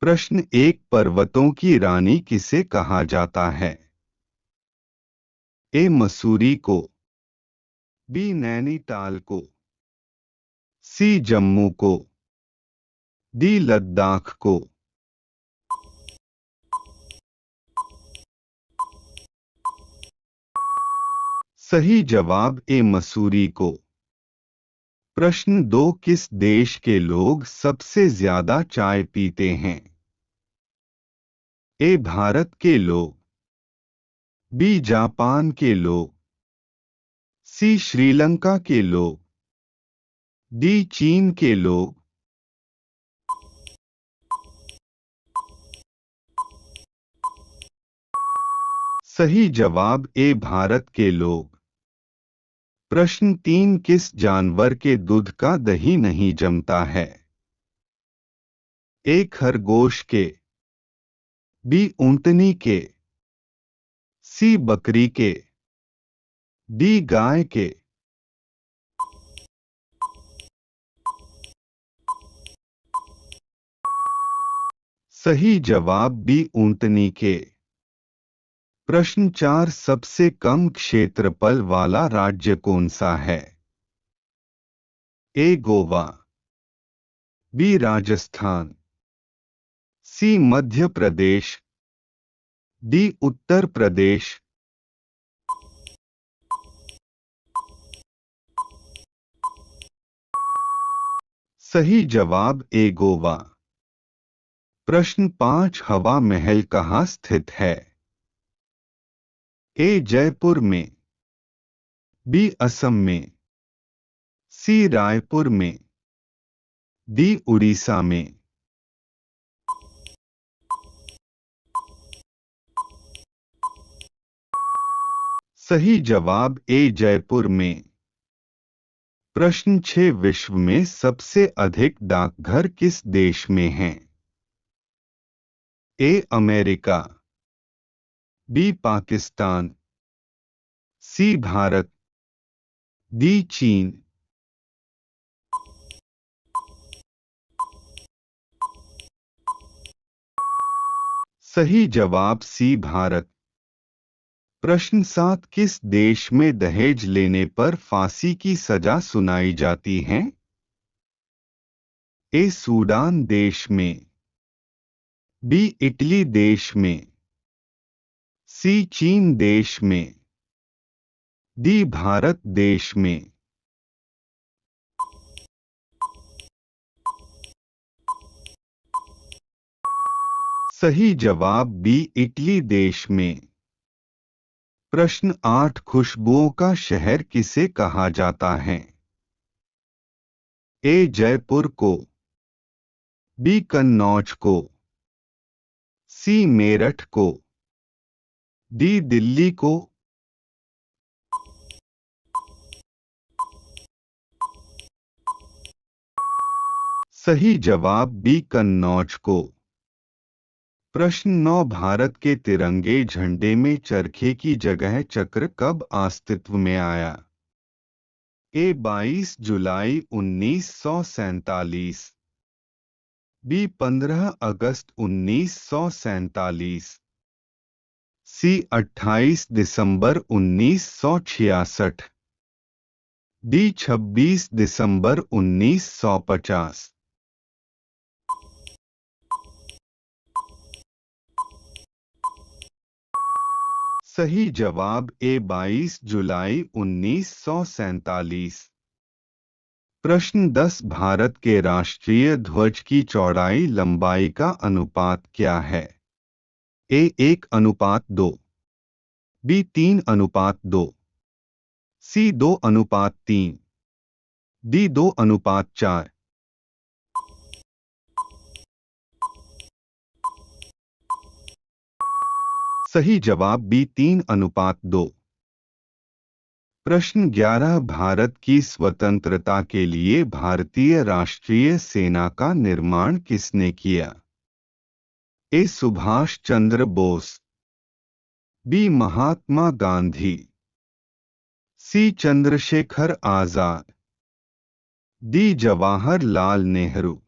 प्रश्न 1, पर्वतों की रानी किसे कहा जाता है? ए मसूरी को, बी नैनीताल को, सी जम्मू को, डी लद्दाख को। सही जवाब ए मसूरी को। प्रश्न 2, किस देश के लोग सबसे ज्यादा चाय पीते हैं? ए भारत के लोग, बी जापान के लोग, सी श्रीलंका के लोग, डी चीन के लोग। सही जवाब ए भारत के लोग। प्रश्न 3, किस जानवर के दूध का दही नहीं जमता है? ए खरगोश के, बी ऊंटनी के, सी बकरी के, डी गाय के। सही जवाब बी ऊंटनी के। प्रश्न 4, सबसे कम क्षेत्रफल वाला राज्य कौन सा है? ए गोवा, बी राजस्थान, सी मध्य प्रदेश, डी उत्तर प्रदेश। सही जवाब ए गोवा। प्रश्न 5, हवा महल कहाँ स्थित है? ए जयपुर में, बी असम में, सी रायपुर में, डी उड़ीसा में। सही जवाब ए जयपुर में। प्रश्न 6, विश्व में सबसे अधिक डाकघर किस देश में हैं? A America, B Pakistan, C Bharat, D चीन। सही जवाब सी भारत। प्रश्न 7, किस देश में दहेज लेने पर फांसी की सजा सुनाई जाती है? ए सूडान देश में, बी इटली देश में, सी चीन देश में, डी भारत देश में। सही जवाब बी इटली देश में। प्रश्न 8, खुशबुओं का शहर किसे कहा जाता है? ए जयपुर को, बी कन्नौज को, सी मेरठ को, डी दिल्ली को। सही जवाब बी कन्नौज को। प्रश्न 9, भारत के तिरंगे झंडे में चरखे की जगह चक्र कब अस्तित्व में आया? ए 22 जुलाई 1947, बी 15 अगस्त 1947, सी 28 दिसंबर 1966, डी 26 दिसंबर 1950। सही जवाब ए 22 जुलाई 1947। प्रश्न 10, भारत के राष्ट्रीय ध्वज की चौड़ाई लंबाई का अनुपात क्या है? ए 1:2, बी 3:2, सी 2:3, डी 2:4। सही जवाब बी 3:2। प्रश्न 11, भारत की स्वतंत्रता के लिए भारतीय राष्ट्रीय सेना का निर्माण किसने किया? ए सुभाष चंद्र बोस, बी महात्मा गांधी, सी चंद्रशेखर आजाद, डी जवाहरलाल नेहरू।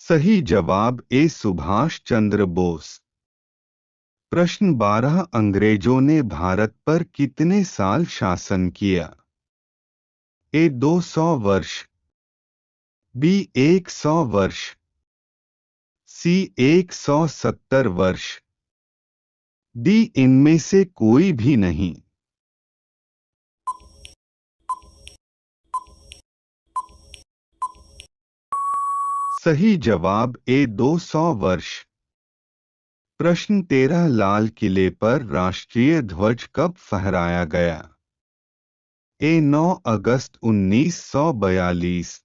सही जवाब ए सुभाष चंद्र बोस। प्रश्न 12 अंग्रेजों ने भारत पर कितने साल शासन किया? ए 200 वर्ष, बी 100 वर्ष, सी 170 वर्ष, डी इनमें से कोई भी नहीं। सही जवाब ए 200 वर्ष। प्रश्न 13 लाल किले पर राष्ट्रीय ध्वज कब फहराया गया? ए 9 अगस्त 1942,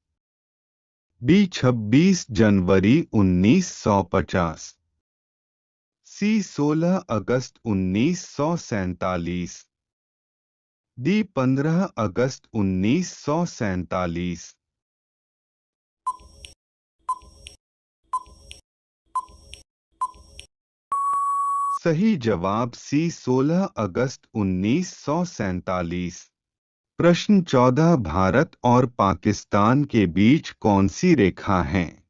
बी 26 जनवरी 1950, सी 16 अगस्त 1947, डी 15 अगस्त 1947। सही जवाब सी 16 अगस्त 1947। प्रश्न 14 भारत और पाकिस्तान के बीच कौन सी रेखा है?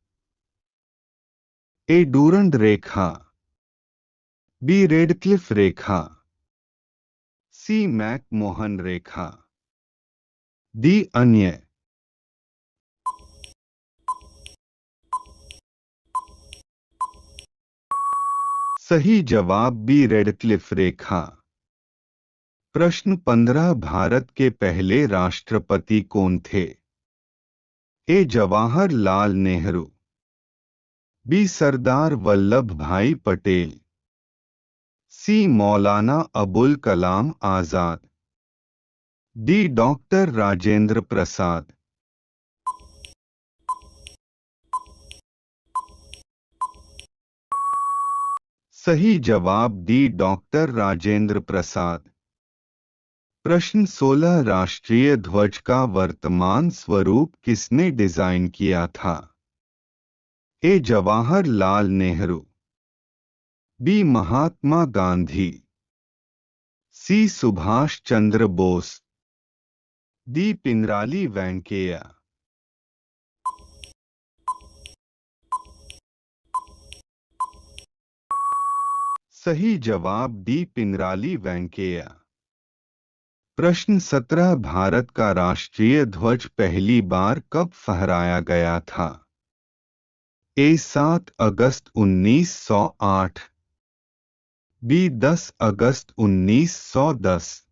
ए डूरंड रेखा, बी रेडक्लिफ रेखा, सी मैक-मोहन रेखा, डी अन्य। सही जवाब बी रेडक्लिफ रेखा। प्रश्न 15 भारत के पहले राष्ट्रपति कौन थे? ए जवाहरलाल नेहरू, बी सरदार वल्लभ भाई पटेल, सी मौलाना अबुल कलाम आजाद, डी डॉक्टर राजेंद्र प्रसाद। सही जवाब डी डॉक्टर राजेंद्र प्रसाद। प्रश्न 16 राष्ट्रीय ध्वज का वर्तमान स्वरूप किसने डिजाइन किया था? ए जवाहरलाल नेहरू, बी महात्मा गांधी, सी सुभाष चंद्र बोस, डी पिंगराली वेंकैया। सही जवाब डी पिंगराली वेंकैया। प्रश्न 17 भारत का राष्ट्रीय ध्वज पहली बार कब फहराया गया था? ए 7 अगस्त 1908, बी 10 अगस्त 1910,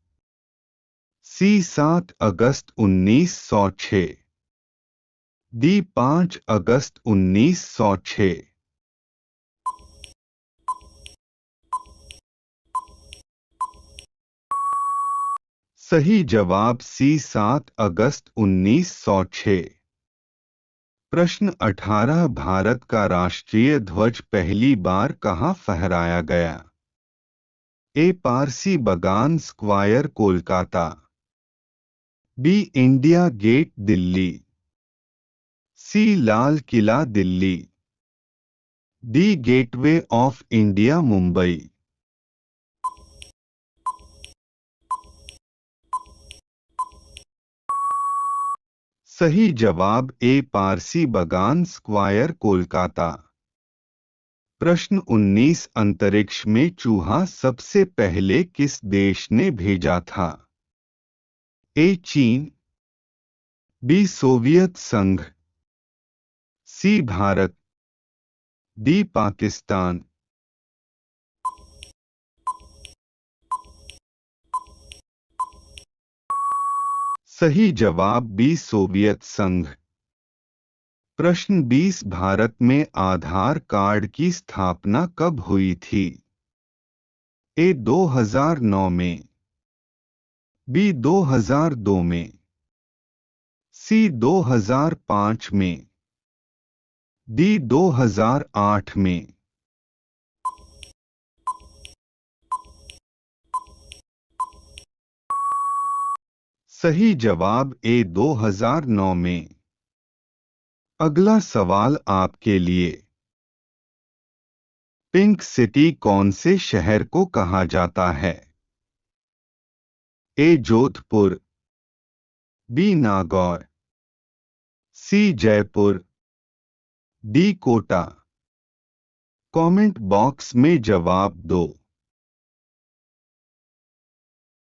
सी 7 अगस्त 1906, डी 5 अगस्त 1906। सही जवाब सी 7 अगस्त 1906। प्रश्न 18 भारत का राष्ट्रीय ध्वज पहली बार कहाँ फहराया गया? A Parsi Bagan square Kolkata, B India Gate Delhi, C Lal Qila Delhi, D Gateway of India Mumbai. सही जवाब ए पारसी बगान स्क्वायर कोलकाता। प्रश्न 19 अंतरिक्ष में चूहा सबसे पहले किस देश ने भेजा था? ए चीन, बी सोवियत संघ, सी भारत, डी पाकिस्तान। सही जवाब बी सोवियत संघ। प्रश्न 20 भारत में आधार कार्ड की स्थापना कब हुई थी? ए 2009 में, बी 2002 में, सी 2005 में, डी 2008 में। सही जवाब ए 2009 में। अगला सवाल आपके लिए। पिंक सिटी कौन से शहर को कहा जाता है? A Jodhpur, B Nagaur, C Jaipur, D Kota. Comment box में जवाब दो।